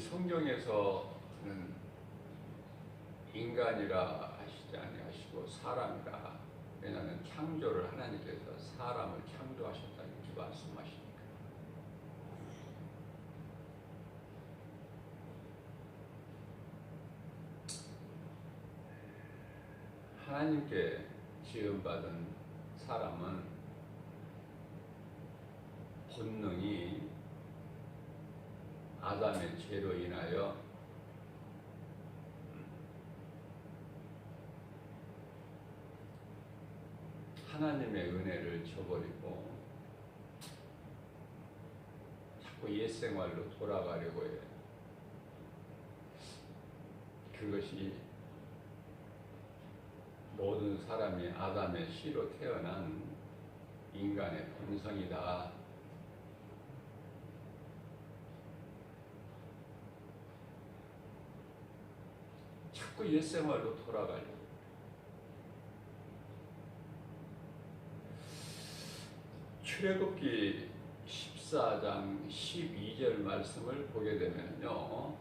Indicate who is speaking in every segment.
Speaker 1: 성경에서는 인간이라 하시지 아니하시고 사람이라, 왜냐하면 창조를 하나님께서 사람을 창조하셨다 이렇게 말씀하시니까. 하나님께 지음받은 사람은 본능이 아담의 죄로 인하여 하나님의 은혜를 저버리고 자꾸 옛생활로 돌아가려고 해요. 그것이 모든 사람이 아담의 씨로 태어난 인간의 본성이다. 자꾸 옛생활로 돌아가려고. 출애굽기 14장 12절 말씀을 보게 되면요,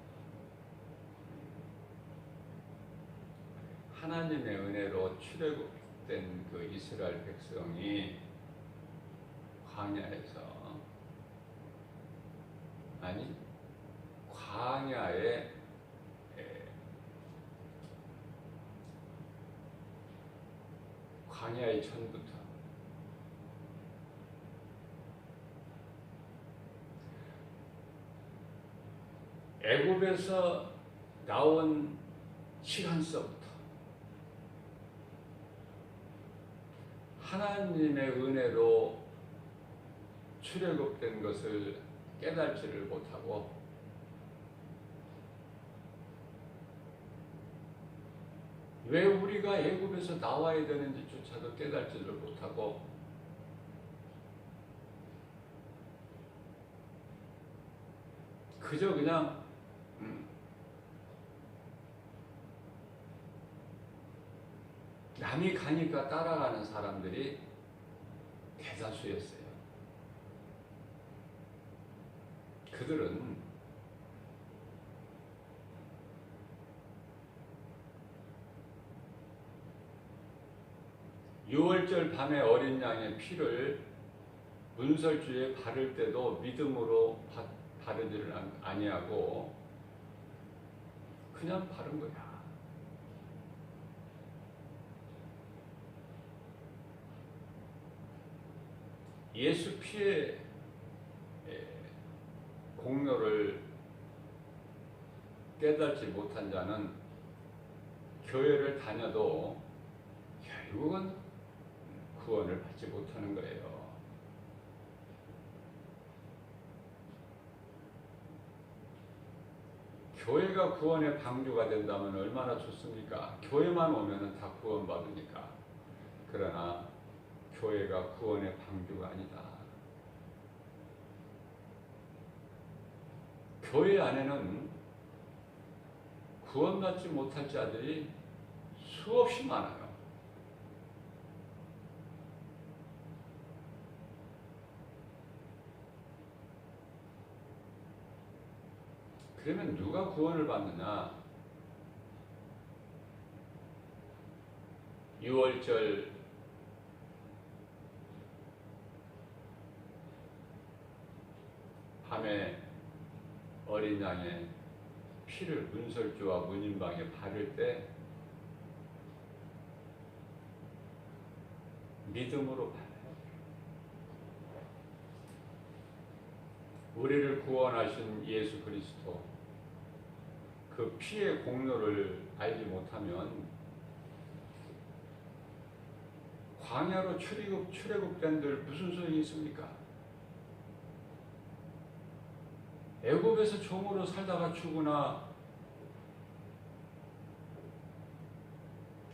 Speaker 1: 하나님의 은혜로 출애굽된 그 이스라엘 백성이 광야의 전부터 애굽에서 나온 시간서부터 하나님의 은혜로 출애굽된 것을 깨달지를 못하고 왜 우리가 애굽에서 나와야 되는지조차도 깨달지를 못하고 그저 그냥 남이 가니까 따라가는 사람들이 대다수였어요. 그들은 유월절 밤에 어린 양의 피를 문설주에 바를 때도 믿음으로 바르지를 아니하고 그냥 바른 거야. 예수 피의 공로를 깨닫지 못한 자는 교회를 다녀도 결국은 구원을 받지 못하는 거예요. 교회가 구원의 방주가 된다면 얼마나 좋습니까? 교회만 오면 다 구원받으니까. 그러나 교회가 구원의 방주가 아니다. 교회 안에는 구원받지 못할 자들이 수없이 많아요. 그러면 누가 구원을 받느냐? 유월절 밤에 어린 양의 피를 문설주와 문인방에 바를 때 믿음으로 받아요. 우리를 구원하신 예수 그리스도 그 피의 공로를 알지 못하면 광야로 출애굽된들 무슨 소용이 있습니까? 애굽에서 종으로 살다가 죽으나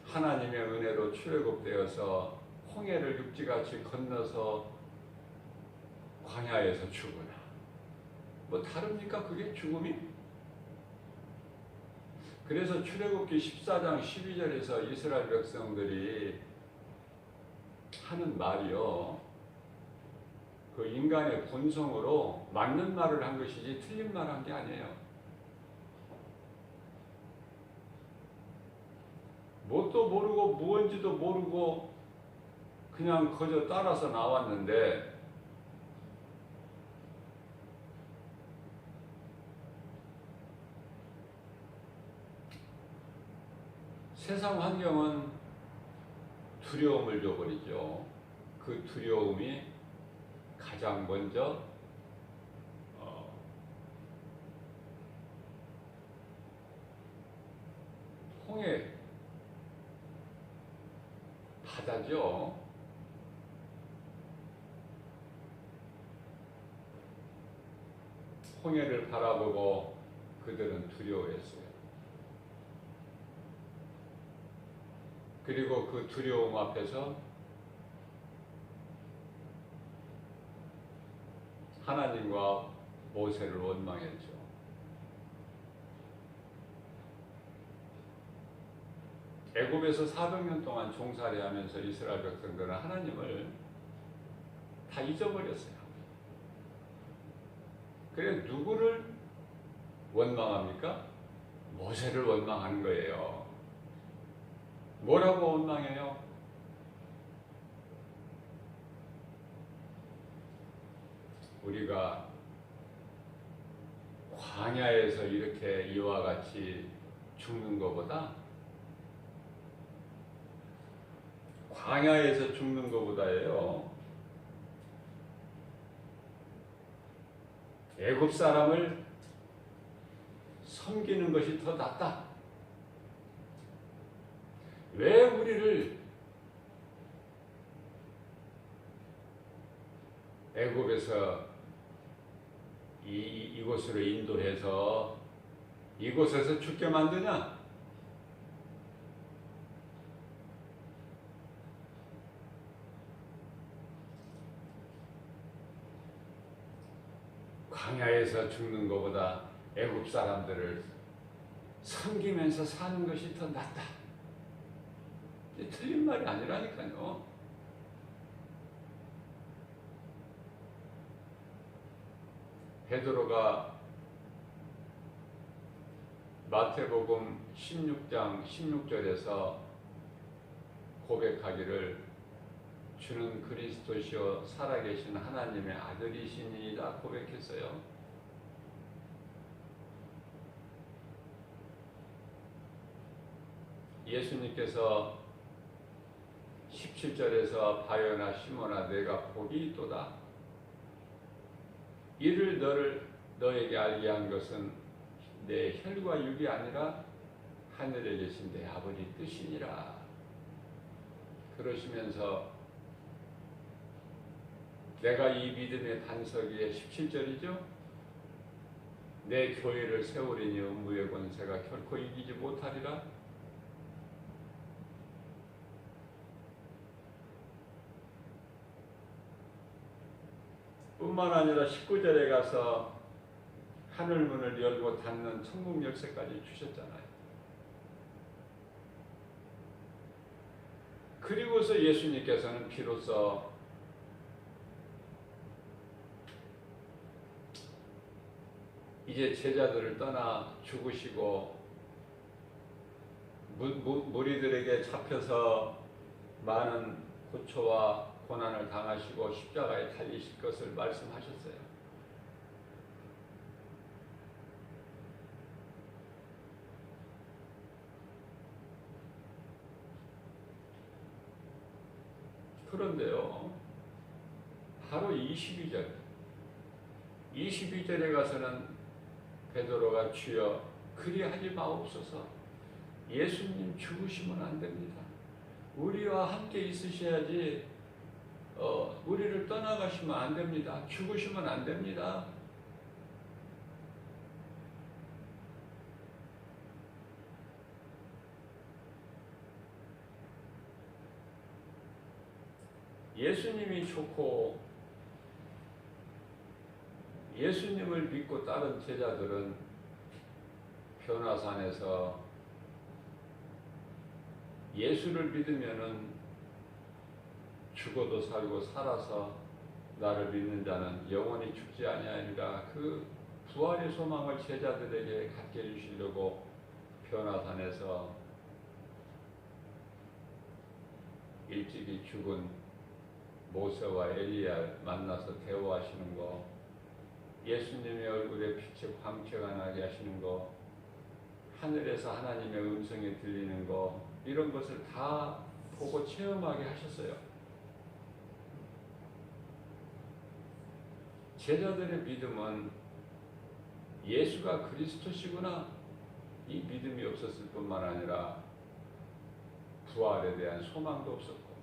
Speaker 1: 하나님의 은혜로 출애굽되어서 홍해를 육지같이 건너서 광야에서 죽으나 뭐 다릅니까? 그게 죽음이? 그래서 출애굽기 14장 12절에서 이스라엘 백성들이 하는 말이요, 그 인간의 본성으로 맞는 말을 한 것이지 틀린 말 한 게 아니에요. 뭣도 모르고 무언지도 모르고 그냥 그저 따라서 나왔는데 세상 환경은 두려움을 줘버리죠. 그 두려움이 가장 먼저 홍해 바다죠. 홍해를 바라보고 그들은 두려워했어요. 그리고 그 두려움 앞에서 하나님과 모세를 원망했죠. 애굽에서 400년 동안 종살이 하면서 이스라엘 백성들은 하나님을 다 잊어버렸어요. 그래 누구를 원망합니까? 모세를 원망하는 거예요. 뭐라고 원망해요? 우리가 광야에서 이렇게 이와 같이 죽는 것보다 광야에서 죽는 것보다예요. 애굽 사람을 섬기는 것이 더 낫다. 왜 우리를 애굽에서 이곳으로 인도해서 이곳에서 죽게 만드냐? 광야에서 죽는 것보다 애굽 사람들을 섬기면서 사는 것이 더 낫다. 틀린 말이 아니라니까요. 베드로가 마태복음 16장 16절에서 고백하기를 주는 그리스도시요 살아계신 하나님의 아들이시니이다 고백했어요. 예수님께서 17절에서 바요나 시몬아 내가 복이 있도다. 이를 너에게 알게 한 것은 내 혈과 육이 아니라 하늘에 계신 내 아버지 뜻이니라. 그러시면서 내가 이 믿음의 반석 위에 17절이죠. 내 교회를 세우리니 음부의 권세가 결코 이기지 못하리라. 뿐만 아니라 19절에 가서 하늘문을 열고 닫는 천국 열쇠까지 주셨잖아요. 그리고서 예수님께서는 비로소 이제 제자들을 떠나 죽으시고 무리들에게 잡혀서 많은 고초와 고난을 당하시고 십자가에 달리실 것을 말씀하셨어요. 그런데요, 바로 22절에 가서는 베드로가 주여 그리하지 마옵소서. 예수님 죽으시면 안 됩니다. 우리와 함께 있으셔야지 우리를 떠나가시면 안 됩니다. 죽으시면 안 됩니다. 예수님이 좋고 예수님을 믿고 따른 제자들은 변화산에서 예수를 믿으면은 죽어도 살고 살아서 나를 믿는 자는 영원히 죽지 아니하리라. 그 부활의 소망을 제자들에게 갖게 해주시려고 변화산에서 일찍이 죽은 모세와 엘리야 만나서 대화하시는 거, 예수님의 얼굴에 빛의 광채가 나게 하시는 거, 하늘에서 하나님의 음성이 들리는 거, 이런 것을 다 보고 체험하게 하셨어요. 제자들의 믿음은 예수가 그리스도시구나, 이 믿음이 없었을 뿐만 아니라 부활에 대한 소망도 없었고,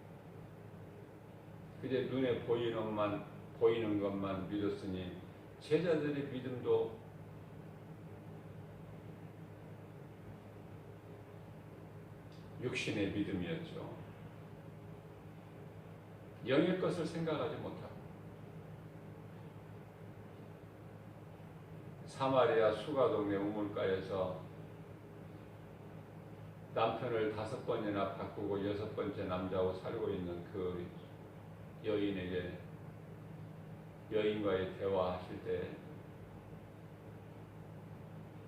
Speaker 1: 그저 눈에 보이는 것만 믿었으니 제자들의 믿음도 육신의 믿음이었죠. 영의 것을 생각하지 못하고 사마리아 수가동네 우물가에서 남편을 5번이나 바꾸고 6번째 남자하고 살고 있는 그 여인에게, 여인과의 대화하실 때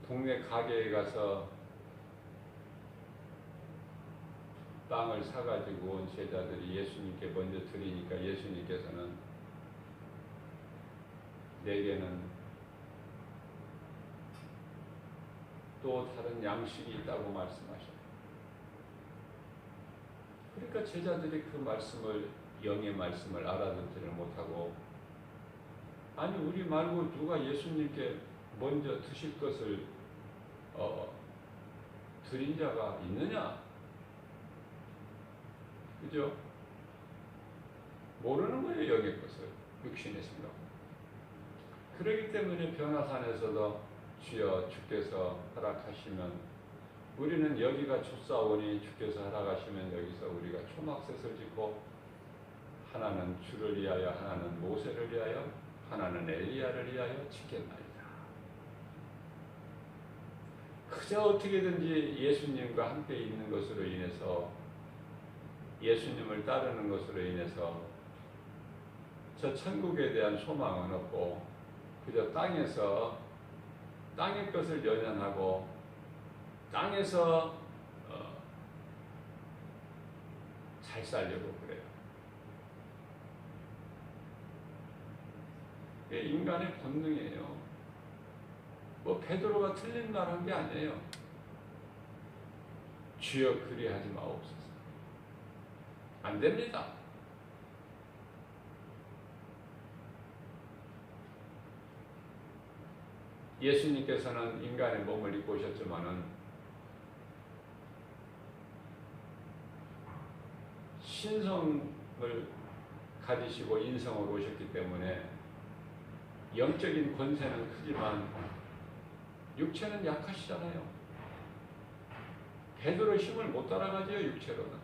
Speaker 1: 동네 가게에 가서 빵을 사가지고 온 제자들이 예수님께 먼저 드리니까 예수님께서는 내게는 또 다른 양식이 있다고 말씀하셔요. 그러니까 제자들이 그 말씀을, 영의 말씀을 알아듣지를 못하고, 아니 우리 말고 누가 예수님께 먼저 드실 것을 드린 자가 있느냐? 그죠? 모르는 거예요, 영의 것을, 육신의 생각. 그렇기 때문에 변화산에서도 주여 주께서 허락하시면, 우리는 여기가 좋사오니 주께서 허락하시면 여기서 우리가 초막셋을 짓고, 하나는 주를 위하여, 하나는 모세를 위하여, 하나는 엘리야를 위하여 짓겠나이다. 그저 어떻게든지 예수님과 함께 있는 것으로 인해서, 예수님을 따르는 것으로 인해서 저 천국에 대한 소망은 없고, 그저 땅에서 땅의 것을 연연하고 땅에서 잘 살려고 그래요. 이게 인간의 본능이에요. 뭐 베드로가 틀린 말 한 게 아니에요. 주여 그리하지 마옵소서. 안 됩니다. 예수님께서는 인간의 몸을 입고 오셨지만은 신성을 가지시고 인성으로 오셨기 때문에 영적인 권세는 크지만 육체는 약하시잖아요. 베드로 힘을 못 따라가죠, 육체로는.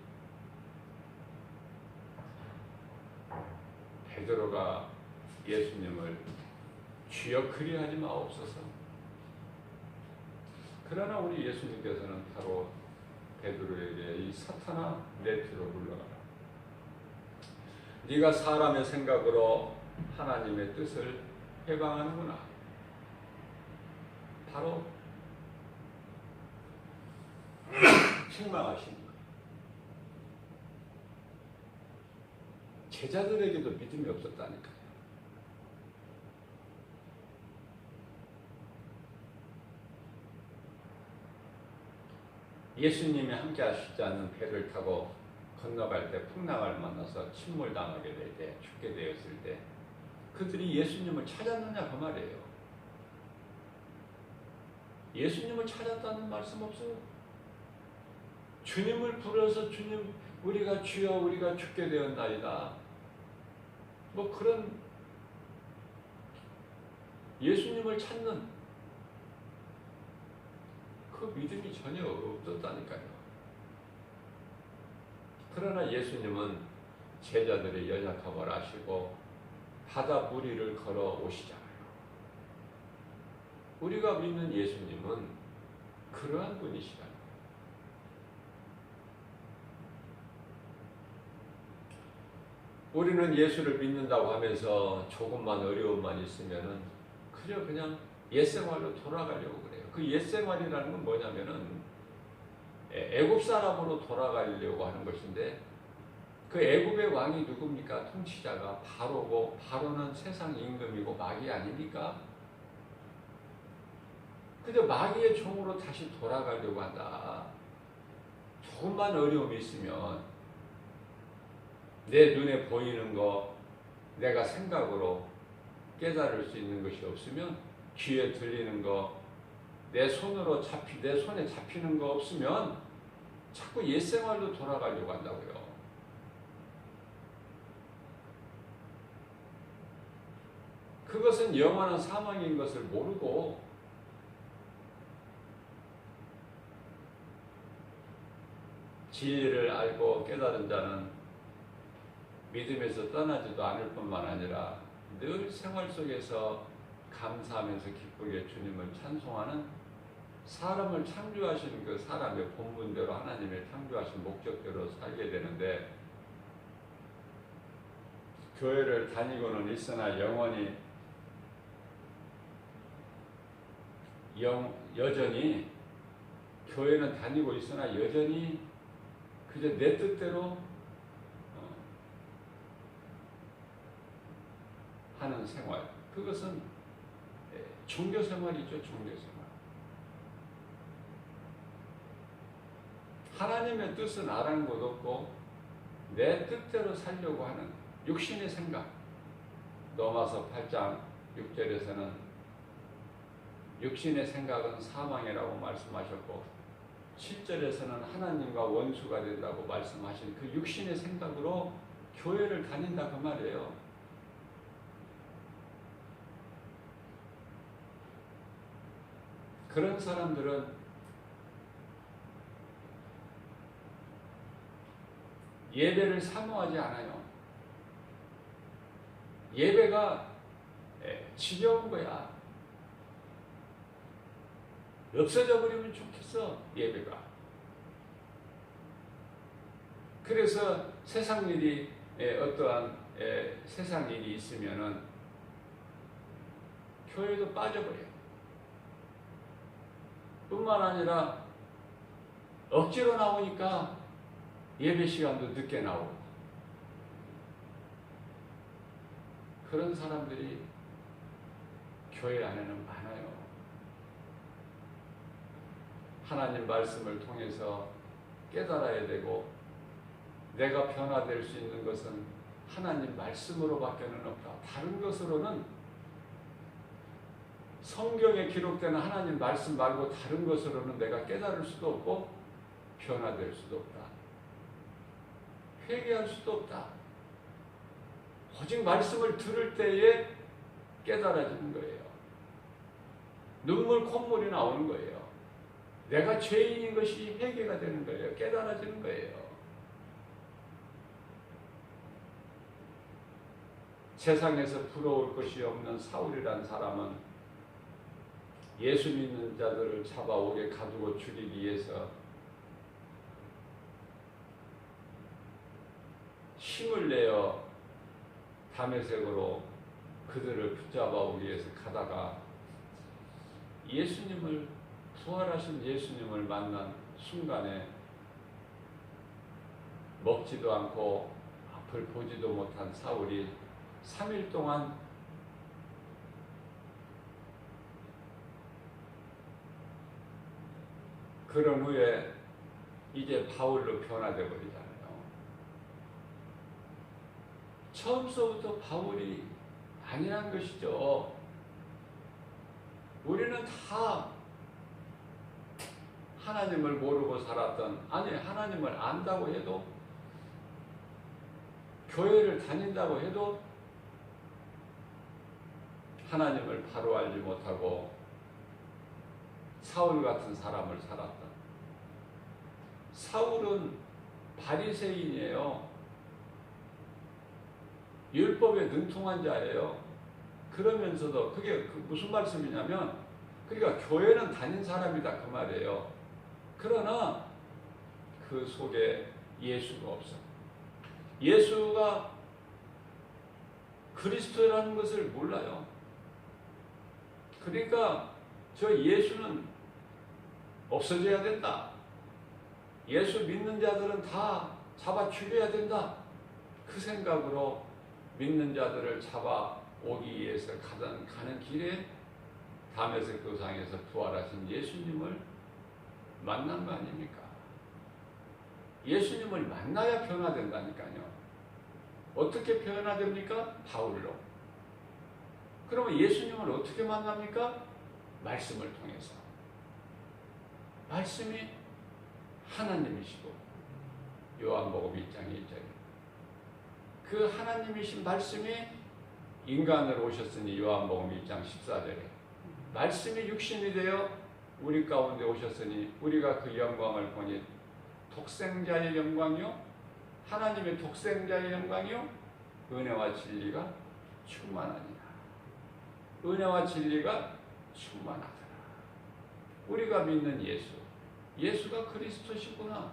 Speaker 1: 베드로가 예수님을 주여 그리하지 마옵소서. 그러나 우리 예수님께서는 바로 베드로에게 이 사탄아 내 뒤로 물러가라. 네가 사람의 생각으로 하나님의 뜻을 해방하는구나. 바로 책망하십니다. 제자들에게도 믿음이 없었다니까요. 예수님이 함께 하시지 않는 배를 타고 건너갈 때 풍랑을 만나서 침몰당하게 될 때, 죽게 되었을 때 그들이 예수님을 찾았느냐 그 말이에요. 예수님을 찾았다는 말씀 없어요. 주님을 부르서 주님 우리가 주여 우리가 죽게 되었나이다. 뭐 그런 예수님을 찾는 그 믿음이 전혀 없었다니까요. 그러나 예수님은 제자들의 연약함을 아시고 바다 무리를 걸어 오시잖아요. 우리가 믿는 예수님은 그러한 분이시다. 우리는 예수를 믿는다고 하면서 조금만 어려움만 있으면은 그냥 옛생활로 돌아가려고 그래요. 그 옛생활이라는 건 뭐냐면은 애굽 사람으로 돌아가려고 하는 것인데 그 애굽의 왕이 누굽니까? 통치자가 바로고, 바로는 세상 임금이고 마귀 아닙니까? 그저 마귀의 종으로 다시 돌아가려고 한다. 조금만 어려움이 있으면 내 눈에 보이는 거, 내가 생각으로 깨달을 수 있는 것이 없으면, 귀에 들리는 거, 내 손에 잡히는 거 없으면 자꾸 옛생활로 돌아가려고 한다고요. 그것은 영원한 사망인 것을 모르고 진리를 알고 깨달은 자는 믿음에서 떠나지도 않을 뿐만 아니라 늘 생활 속에서 감사하면서 기쁘게 주님을 찬송하는, 사람을 창조하신 그 사람의 본분대로 하나님의 창조하신 목적대로 살게 되는데, 교회를 다니고는 있으나 영원히 여전히 교회는 다니고 있으나 여전히 그저 내 뜻대로 하는 생활, 그것은 종교 생활이죠. 종교 생활. 하나님의 뜻은 아랑곳 없고 내 뜻대로 살려고 하는 육신의 생각. 로마서 8장 6절에서는 육신의 생각은 사망이라고 말씀하셨고, 7절에서는 하나님과 원수가 된다고 말씀하신 그 육신의 생각으로 교회를 다닌다 그 말이에요. 그런 사람들은 예배를 사모하지 않아요. 예배가 지겨운 거야. 없어져 버리면 좋겠어, 예배가. 그래서 세상 일이, 어떠한 세상 일이 있으면은 교회도 빠져버려요. 뿐만 아니라 억지로 나오니까 예배 시간도 늦게 나오고, 그런 사람들이 교회 안에는 많아요. 하나님 말씀을 통해서 깨달아야 되고, 내가 변화될 수 있는 것은 하나님 말씀으로밖에는 없다. 다른 것으로는, 성경에 기록된 하나님 말씀 말고 다른 것으로는 내가 깨달을 수도 없고 변화될 수도 없다. 회개할 수도 없다. 오직 말씀을 들을 때에 깨달아지는 거예요. 눈물 콧물이 나오는 거예요. 내가 죄인인 것이 회개가 되는 거예요. 깨달아지는 거예요. 세상에서 부러울 것이 없는 사울이란 사람은 예수 믿는 자들을 잡아오게 가두고 죽이기 위해서 힘을 내어 다메섹으로 그들을 붙잡아오기 위해서 가다가 예수님을, 부활하신 예수님을 만난 순간에 먹지도 않고 앞을 보지도 못한 사울이 3일 동안 그런 후에 이제 바울로 변화되어 버리잖아요. 처음서부터 바울이 아니란 것이죠. 우리는 다 하나님을 모르고 살았던, 아니 하나님을 안다고 해도, 교회를 다닌다고 해도 하나님을 바로 알지 못하고 사울 같은 사람을 살았다. 사울은 바리새인이에요. 율법에 능통한 자예요. 그러면서도 그게 무슨 말씀이냐면, 그러니까 교회는 다닌 사람이다 그 말이에요. 그러나 그 속에 예수가 없어. 예수가 그리스도라는 것을 몰라요. 그러니까 저 예수는 없어져야 된다. 예수 믿는 자들은 다 잡아 죽여야 된다. 그 생각으로 믿는 자들을 잡아 오기 위해서 가는 길에 다메섹 도상에서 부활하신 예수님을 만난 거 아닙니까? 예수님을 만나야 변화된다니까요. 어떻게 변화됩니까? 바울로. 그러면 예수님을 어떻게 만납니까? 말씀을 통해서. 말씀이 하나님이시고 요한복음 1장 1절에 그 하나님이신 말씀이 인간으로 오셨으니 요한복음 1장 14절에 말씀이 육신이 되어 우리 가운데 오셨으니 우리가 그 영광을 보니 독생자의 영광이요 하나님의 독생자의 영광이요 은혜와 진리가 충만하니라. 은혜와 진리가 충만하더라. 우리가 믿는 예수가 그리스도시구나.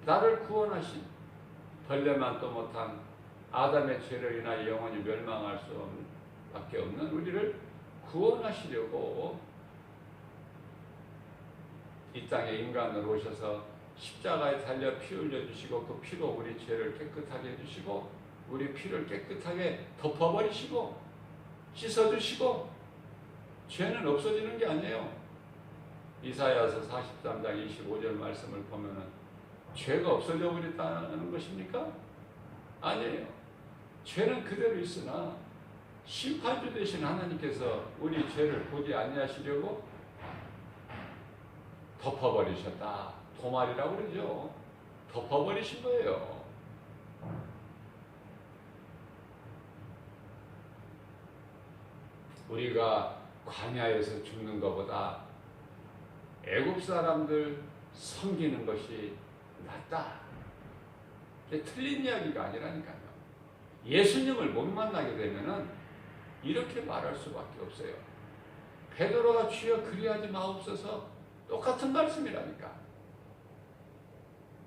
Speaker 1: 나를 구원하신 벌레만 또 못한 아담의 죄를 인하여 영원히 멸망할 수밖에 없는 우리를 구원하시려고 이 땅에 인간으로 오셔서 십자가에 달려 피 흘려주시고 그 피로 우리 죄를 깨끗하게 해주시고 우리 피를 깨끗하게 덮어버리시고 씻어주시고 죄는 없어지는 게 아니에요. 이사야서 43장 25절 말씀을 보면은 죄가 없어져 버렸다는 것입니까? 아니에요. 죄는 그대로 있으나 심판주 되신 하나님께서 우리 죄를 보지 아니하시려고 덮어버리셨다. 도말이라고 그러죠. 덮어버리신 거예요. 우리가 광야에서 죽는 것보다 애굽 사람들 섬기는 것이 낫다. 이게 틀린 이야기가 아니라니까요. 예수님을 못 만나게 되면은 이렇게 말할 수밖에 없어요. 베드로가 주여 그리하지 마옵소서 똑같은 말씀이라니까.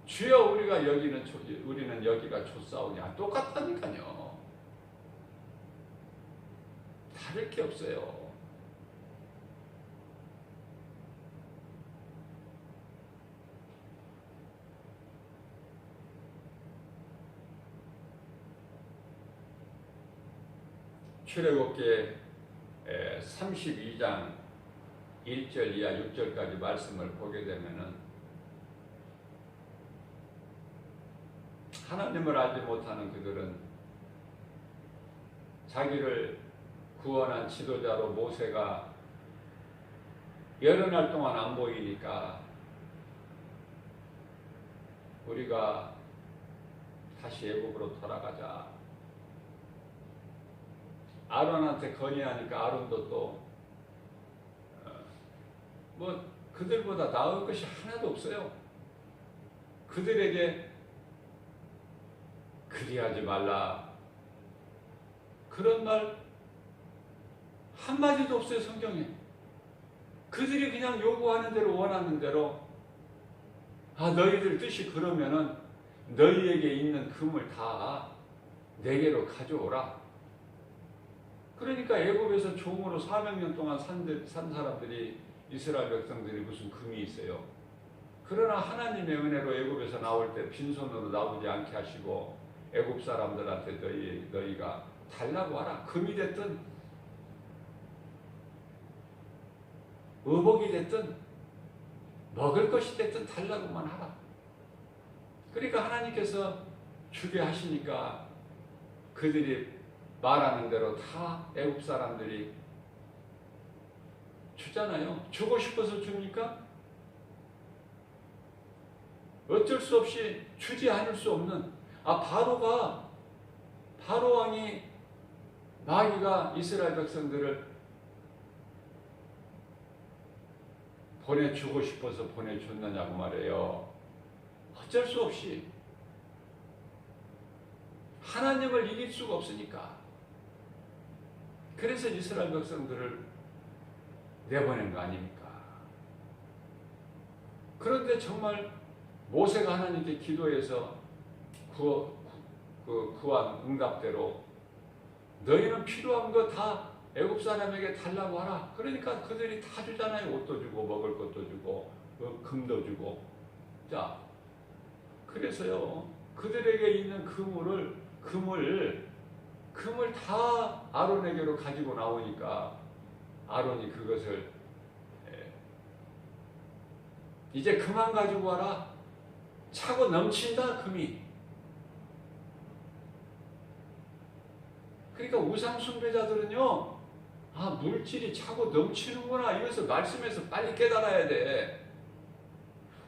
Speaker 1: 주여 우리는 여기가 좋사오냐 똑같다니까요. 다를 게 없어요. 출애굽기 32장 1절 이하 6절까지 말씀을 보게 되면은 하나님을 알지 못하는 그들은 자기를 구원한 지도자로 모세가 여러 날 동안 안 보이니까 우리가 다시 애굽으로 돌아가자. 아론한테 건의하니까 아론도 또 그들보다 나을 것이 하나도 없어요. 그들에게 그리하지 말라. 그런 말 한마디도 없어요, 성경에. 그들이 그냥 요구하는 대로 원하는 대로 너희들 뜻이 그러면은 너희에게 있는 금을 다 내게로 가져오라. 그러니까 애굽에서 종으로 400년 동안 산 사람들이 이스라엘 백성들이 무슨 금이 있어요. 그러나 하나님의 은혜로 애굽에서 나올 때 빈손으로 나오지 않게 하시고 애굽 사람들한테 너희가 달라고 하라. 금이 됐든 의복이 됐든 먹을 것이 됐든 달라고만 하라. 그러니까 하나님께서 주게 하시니까 그들이 말하는 대로 다 애굽 사람들이 주잖아요. 주고 싶어서 줍니까? 어쩔 수 없이 주지 않을 수 없는 바로 왕이 마귀가 이스라엘 백성들을 보내주고 싶어서 보내줬느냐고 말해요. 어쩔 수 없이 하나님을 이길 수가 없으니까. 그래서 이스라엘 백성들을 내보낸 거 아닙니까? 그런데 정말 모세가 하나님께 기도해서 구한 응답대로 너희는 필요한 거 다 애굽 사람에게 달라고 하라. 그러니까 그들이 다 주잖아요. 옷도 주고 먹을 것도 주고 금도 주고. 자, 그래서요 그들에게 있는 금을 다 아론에게로 가지고 나오니까 아론이 그것을 이제 그만 가지고 와라. 차고 넘친다 금이. 그러니까 우상 숭배자들은요, 아, 물질이 차고 넘치는구나, 이것을 말씀에서 빨리 깨달아야 돼.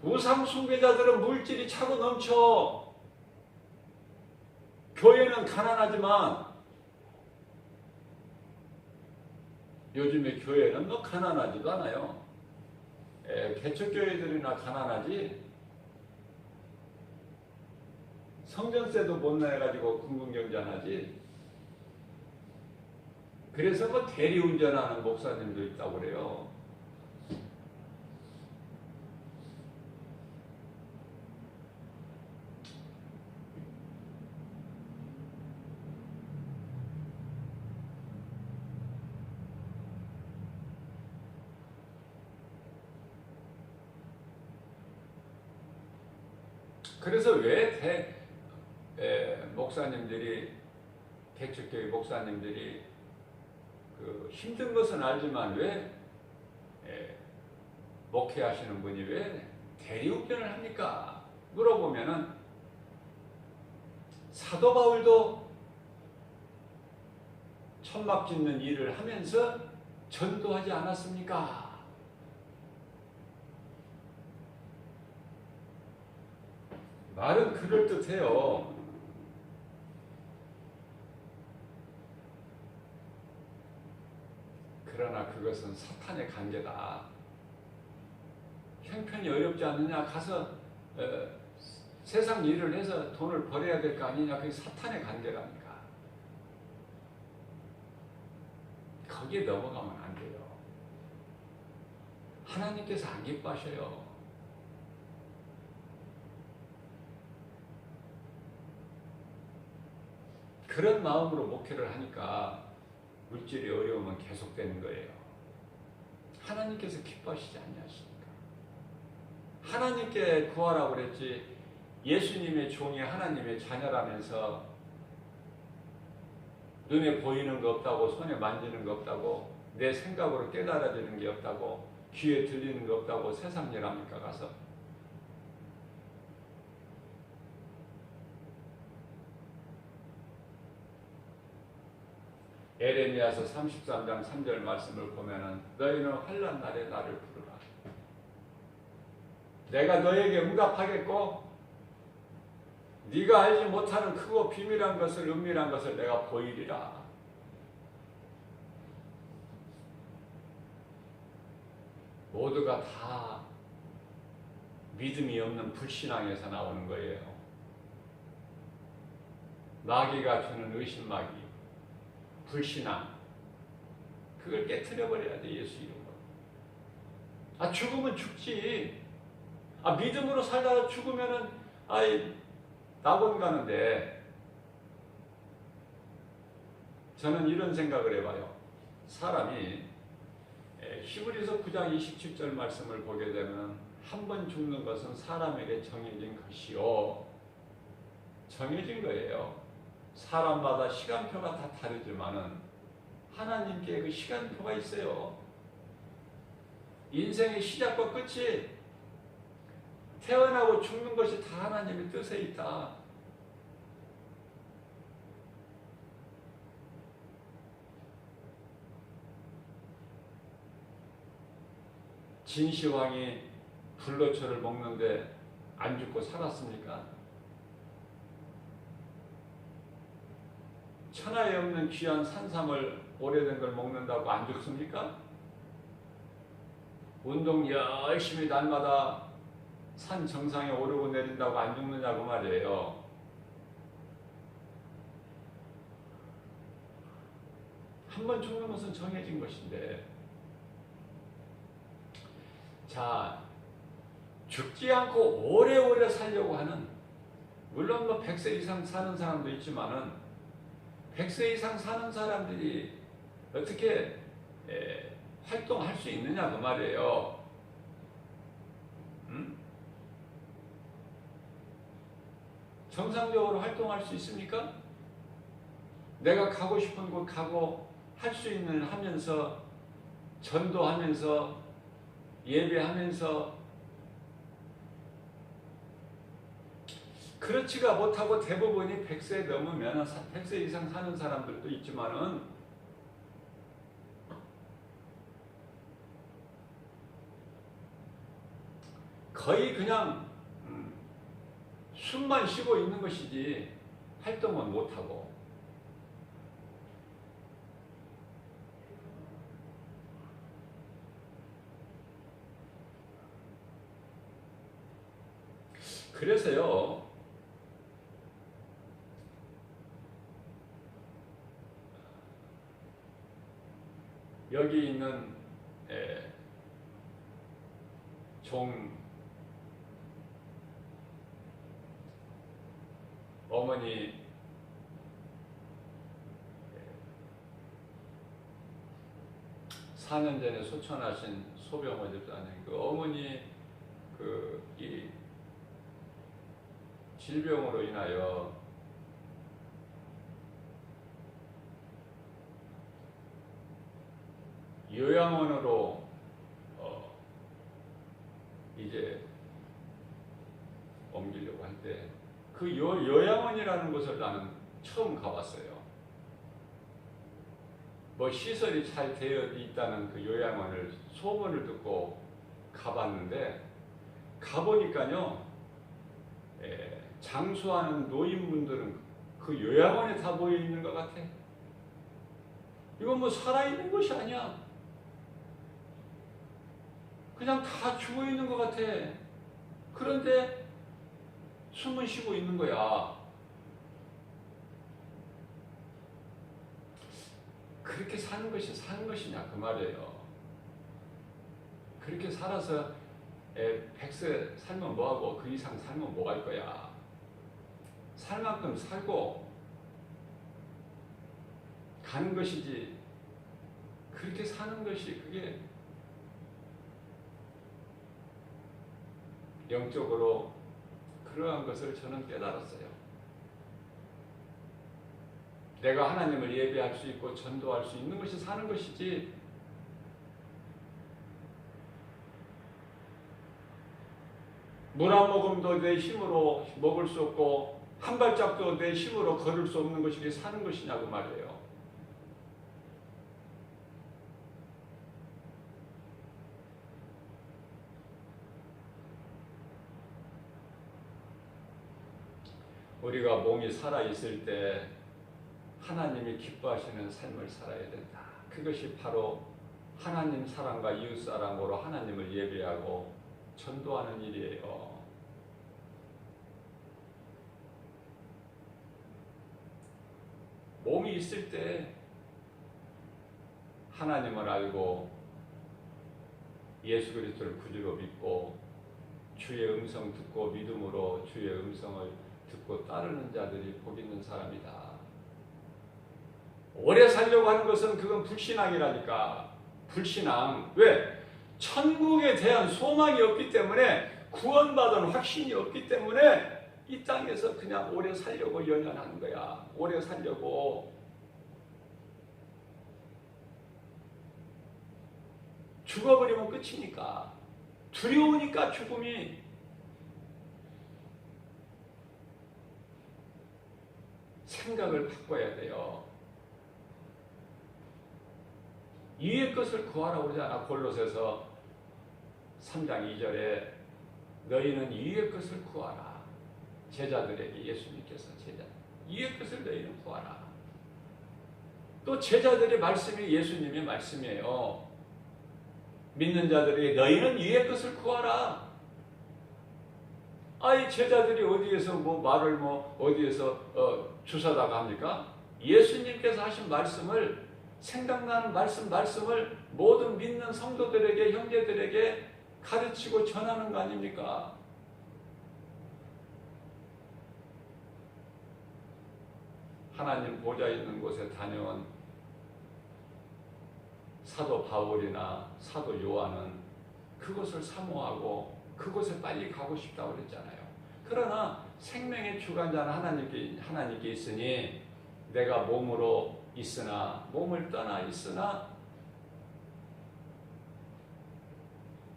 Speaker 1: 우상 숭배자들은 물질이 차고 넘쳐. 교회는 가난하지만 요즘에 교회는 뭐 가난하지도 않아요. 개척교회들이나 가난하지. 성전세도 못 내가지고 궁극경전하지. 그래서 뭐 대리운전하는 목사님도 있다고 그래요. 그래서 왜 목사님들이, 개척교회 목사님들이 그 힘든 것은 알지만 왜 목회하시는 분이 왜 대리운전을 합니까? 물어보면은 사도 바울도 천막 짓는 일을 하면서 전도하지 않았습니까? 말은 그럴듯해요. 그러나 그것은 사탄의 관계다. 형편이 어렵지 않느냐, 가서 세상 일을 해서 돈을 벌어야 될 거 아니냐, 그게 사탄의 관계라니까. 거기에 넘어가면 안 돼요. 하나님께서 안 기뻐하셔요. 그런 마음으로 목회를 하니까 물질이 어려우면 계속되는 거예요. 하나님께서 기뻐하시지 않냐십니까? 하나님께 구하라고 그랬지, 예수님의 종이 하나님의 자녀라면서 눈에 보이는 거 없다고, 손에 만지는 거 없다고, 내 생각으로 깨달아지는 게 없다고, 귀에 들리는 거 없다고 세상 일 합니까? 가서 에레미야서 33장 3절 말씀을 보면은 너희는 환난 날에 나를 부르라. 내가 너에게 응답하겠고 네가 알지 못하는 크고 비밀한 것을, 은밀한 것을 내가 보이리라. 모두가 다 믿음이 없는 불신앙에서 나오는 거예요. 마귀가 주는 의심마귀, 불신앙, 그걸 깨트려 버려야 돼, 예수 이름으로. 아, 죽으면 죽지. 아, 믿음으로 살다가 죽으면은 낙원 가는데. 저는 이런 생각을 해봐요. 사람이 히브리서 9장 27절 말씀을 보게 되면 한 번 죽는 것은 사람에게 정해진 것이요, 정해진 거예요. 사람마다 시간표가 다 다르지만은 하나님께 그 시간표가 있어요. 인생의 시작과 끝이, 태어나고 죽는 것이 다 하나님의 뜻에 있다. 진시황이 불로초를 먹는데 안 죽고 살았습니까? 천하에 없는 귀한 산삼을 오래된 걸 먹는다고 안 죽습니까? 운동 열심히 날마다 산 정상에 오르고 내린다고 안 죽느냐고 말이에요. 한 번 죽는 것은 정해진 것인데, 자, 죽지 않고 오래오래 살려고 하는, 물론 뭐 100세 이상 사는 사람도 있지만은 100세 이상 사는 사람들이 어떻게 활동할 수 있느냐 그 말이에요. 정상적으로 활동할 수 있습니까? 내가 가고 싶은 곳 가고 할 수 있는 하면서 전도하면서 예배하면서 그렇지가 못하고 대부분이 100세 넘으면 100세 이상 사는 사람들도 있지만은 거의 그냥 숨만 쉬고 있는 것이지 활동은 못하고 그래서요 여기 있는 종 어머니 4년 전에 소천하신 소병어집사님 그 어머니 이 질병으로 인하여 요양원으로 이제 옮기려고 할 때 그 요양원이라는 곳을 나는 처음 가봤어요. 뭐 시설이 잘 되어 있다는 그 요양원을 소문을 듣고 가봤는데 가보니까요 장수하는 노인분들은 그 요양원에 다 모여 있는 것 같아. 이건 뭐 살아있는 것이 아니야. 그냥 다 죽어 있는 것 같아. 그런데 숨은 쉬고 있는 거야. 그렇게 사는 것이 사는 것이냐 그 말이에요. 그렇게 살아서 100세 살면 뭐하고 그 이상 살면 뭐 할 거야. 살 만큼 살고 가는 것이지 그렇게 사는 것이 그게 영적으로 그러한 것을 저는 깨달았어요. 내가 하나님을 예배할 수 있고 전도할 수 있는 것이 사는 것이지 물 한 모금도 내 힘으로 먹을 수 없고 한 발짝도 내 힘으로 걸을 수 없는 것이 사는 것이냐고 말이에요. 우리가 몸이 살아있을 때 하나님이 기뻐하시는 삶을 살아야 된다. 그것이 바로 하나님 사랑과 이웃 사랑으로 하나님을 예배하고 전도하는 일이에요. 몸이 있을 때 하나님을 알고 예수 그리스도를 구주로 믿고 주의 음성 듣고 믿음으로 주의 음성을 듣고 따르는 자들이 복 있는 사람이다. 오래 살려고 하는 것은 그건 불신앙이라니까. 불신앙. 왜? 천국에 대한 소망이 없기 때문에 구원받은 확신이 없기 때문에 이 땅에서 그냥 오래 살려고 연연하는 거야. 오래 살려고. 죽어버리면 끝이니까. 두려우니까 죽음이. 생각을 바꿔야 돼요. 위의 것을 구하라고 그러잖아. 골로새서 3장 2절에 너희는 위의 것을 구하라. 제자들에게 예수님께서 위의 것을 너희는 구하라. 또 제자들의 말씀이 예수님의 말씀이에요. 믿는 자들에게 너희는 위의 것을 구하라. 아이 제자들이 어디에서 말을 어디에서 주사다가 합니까? 예수님께서 하신 말씀을 생각나는 말씀을 모든 믿는 성도들에게 형제들에게 가르치고 전하는 거 아닙니까? 하나님 보좌 있는 곳에 다녀온 사도 바울이나 사도 요한은 그것을 사모하고 그곳에 빨리 가고 싶다고 그랬잖아요. 그러나 생명의 주관자는 하나님께 있으니 내가 몸으로 있으나 몸을 떠나 있으나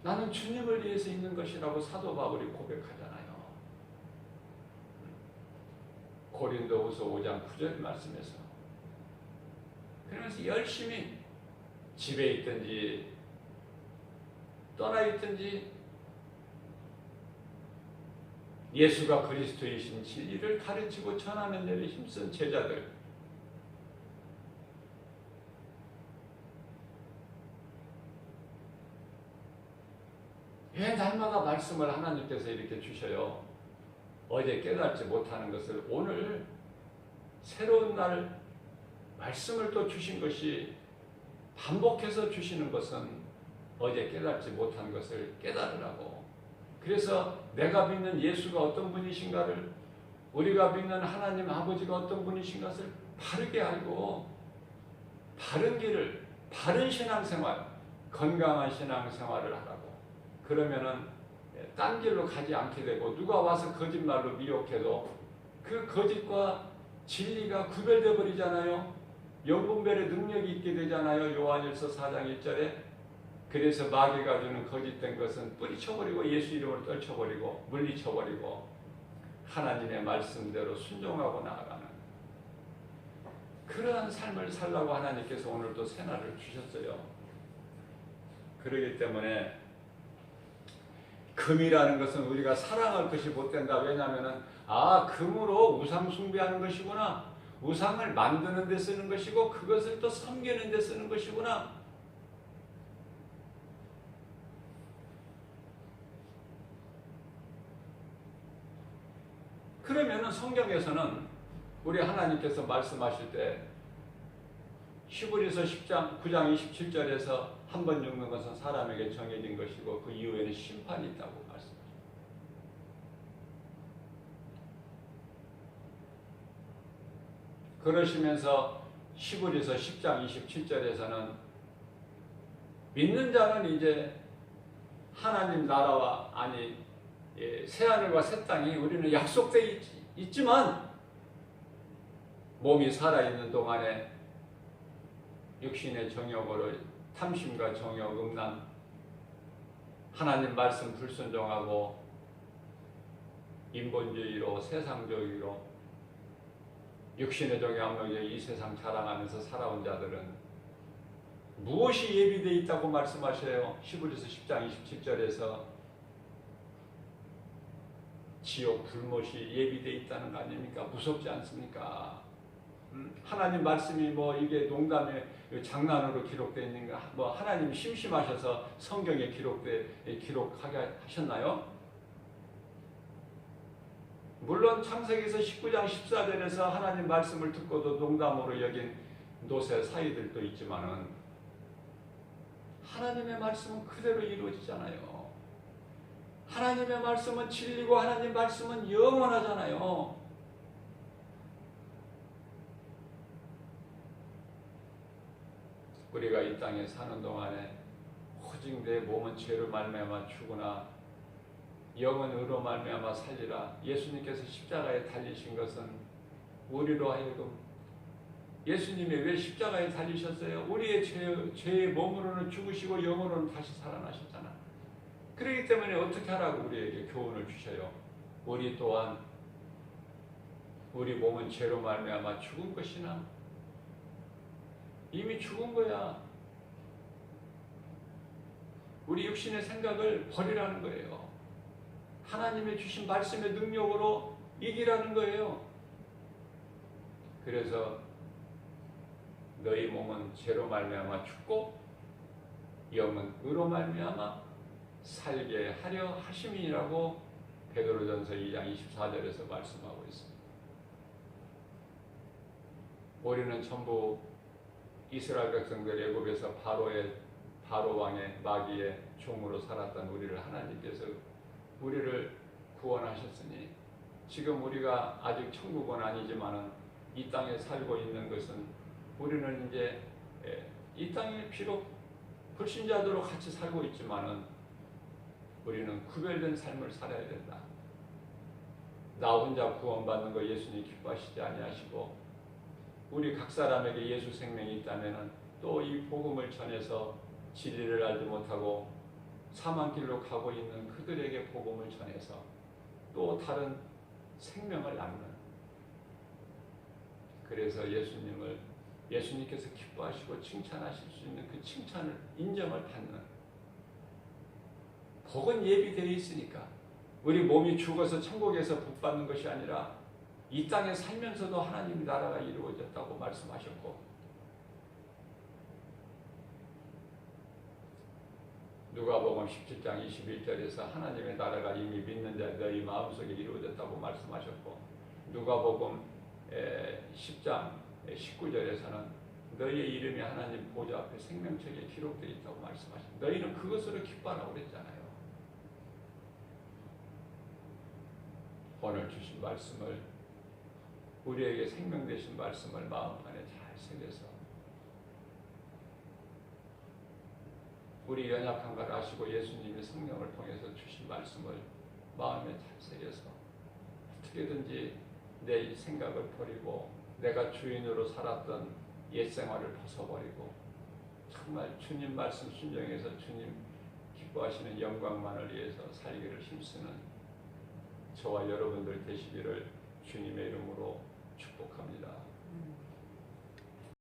Speaker 1: 나는 주님을 위해서 있는 것이라고 사도 바울이 고백하잖아요. 고린도후서 5장 9절 말씀에서. 그러면서 열심히 집에 있든지 떠나 있든지 예수가 그리스도이신 진리를 가르치고 전하는 일에 힘쓴 제자들, 왜 날마다 말씀을 하나님께서 이렇게 주셔요? 어제 깨닫지 못하는 것을 오늘 새로운 날 말씀을 또 주신 것이 반복해서 주시는 것은 어제 깨닫지 못한 것을 깨달으라고. 그래서 내가 믿는 예수가 어떤 분이신가를, 우리가 믿는 하나님 아버지가 어떤 분이신 것을 바르게 알고 바른 길을, 바른 신앙생활, 건강한 신앙생활을 하라고. 그러면은 딴 길로 가지 않게 되고 누가 와서 거짓말로 미혹해도 그 거짓과 진리가 구별되어 버리잖아요. 영분별의 능력이 있게 되잖아요. 요한일서 4장 1절에. 그래서 마귀가 주는 거짓된 것은 뿌리쳐버리고 예수 이름으로 떨쳐버리고 물리쳐버리고 하나님의 말씀대로 순종하고 나아가는 그러한 삶을 살라고 하나님께서 오늘도 새날을 주셨어요. 그렇기 때문에 금이라는 것은 우리가 사랑할 것이 못된다. 왜냐하면 금으로 우상 숭배하는 것이구나. 우상을 만드는 데 쓰는 것이고 그것을 또 섬기는 데 쓰는 것이구나. 그러면은 성경에서는 우리 하나님께서 말씀하실 때 히브리서 10장 9장 27절에서 한 번 죽는 것은 사람에게 정해진 것이고 그 이후에는 심판이 있다고 말씀하십니다. 그러시면서 히브리서 10장 27절에서는 믿는 자는 이제 하나님 나라와 새하늘과 새 땅이 우리는 약속되어 있지만 몸이 살아있는 동안에 육신의 정욕으로 탐심과 정욕, 음란, 하나님 말씀 불순종하고 인본주의로 세상주의로 육신의 정욕으로 이 세상 자랑하면서 살아온 자들은 무엇이 예비되어 있다고 말씀하셔요? 히브리서 10장 27절에서 지옥 불못이 예비되어 있다는 거 아닙니까? 무섭지 않습니까? 하나님 말씀이 이게 농담에 장난으로 기록되어 있는가? 하나님 심심하셔서 성경에 기록하게 하셨나요? 물론 창세기서 19장 14절에서 하나님 말씀을 듣고도 농담으로 여긴 노새 사이들도 있지만은 하나님의 말씀은 그대로 이루어지잖아요. 하나님의 말씀은 진리고 하나님 말씀은 영원하잖아요. 우리가 이 땅에 사는 동안에 오직 내 몸은 죄로 말미암아 죽으나 영은 의로 말미암아 살리라. 예수님께서 십자가에 달리신 것은 우리로 하여금, 예수님이 왜 십자가에 달리셨어요? 우리의 죄의 몸으로는 죽으시고 영으로는 다시 살아나셨잖아. 그렇기 때문에 어떻게 하라고 우리에게 교훈을 주셔요? 우리 또한 우리 몸은 죄로 말미암아 죽은 것이나 이미 죽은 거야. 우리 육신의 생각을 버리라는 거예요. 하나님의 주신 말씀의 능력으로 이기라는 거예요. 그래서 너희 몸은 죄로 말미암아 죽고 영은 의로 말미암아 살게 하려 하심이라고 베드로전서 2장 24절에서 말씀하고 있습니다. 우리는 전부 이스라엘 백성들 애굽에서 바로 왕의 마귀의 종으로 살았던 우리를 하나님께서 우리를 구원하셨으니 지금 우리가 아직 천국은 아니지만은 이 땅에 살고 있는 것은 우리는 이제 이 땅에 비록 불신자들로 같이 살고 있지만은 우리는 구별된 삶을 살아야 된다. 나 혼자 구원받는 거 예수님 기뻐하시지 아니하시고 우리 각 사람에게 예수 생명이 있다면 또 이 복음을 전해서 진리를 알지 못하고 사망길로 가고 있는 그들에게 복음을 전해서 또 다른 생명을 낳는, 그래서 예수님께서 기뻐하시고 칭찬하실 수 있는 그 칭찬을, 인정을 받는, 복은 예비되어 있으니까 우리 몸이 죽어서 천국에서 복 받는 것이 아니라 이 땅에 살면서도 하나님 나라가 이루어졌다고 말씀하셨고, 누가복음 17장 21절에서 하나님의 나라가 이미 믿는 자 너희 마음속에 이루어졌다고 말씀하셨고, 누가복음 10장 19절에서는 너희의 이름이 하나님 보좌 앞에 생명책에 기록되어 있다고 말씀하셨고, 너희는 그것으로 기뻐하라고 그랬잖아요. 오늘 주신 말씀을, 우리에게 생명 되신 말씀을 마음판에 잘 새겨서 우리 연약한 걸 아시고 예수님의 성령을 통해서 주신 말씀을 마음에 잘 새겨서 어떻게든지 내 생각을 버리고 내가 주인으로 살았던 옛 생활을 벗어버리고 정말 주님 말씀 순종해서 주님 기뻐하시는 영광만을 위해서 살기를 힘쓰는 저와 여러분들 되시기를 주님의 이름으로 축복합니다.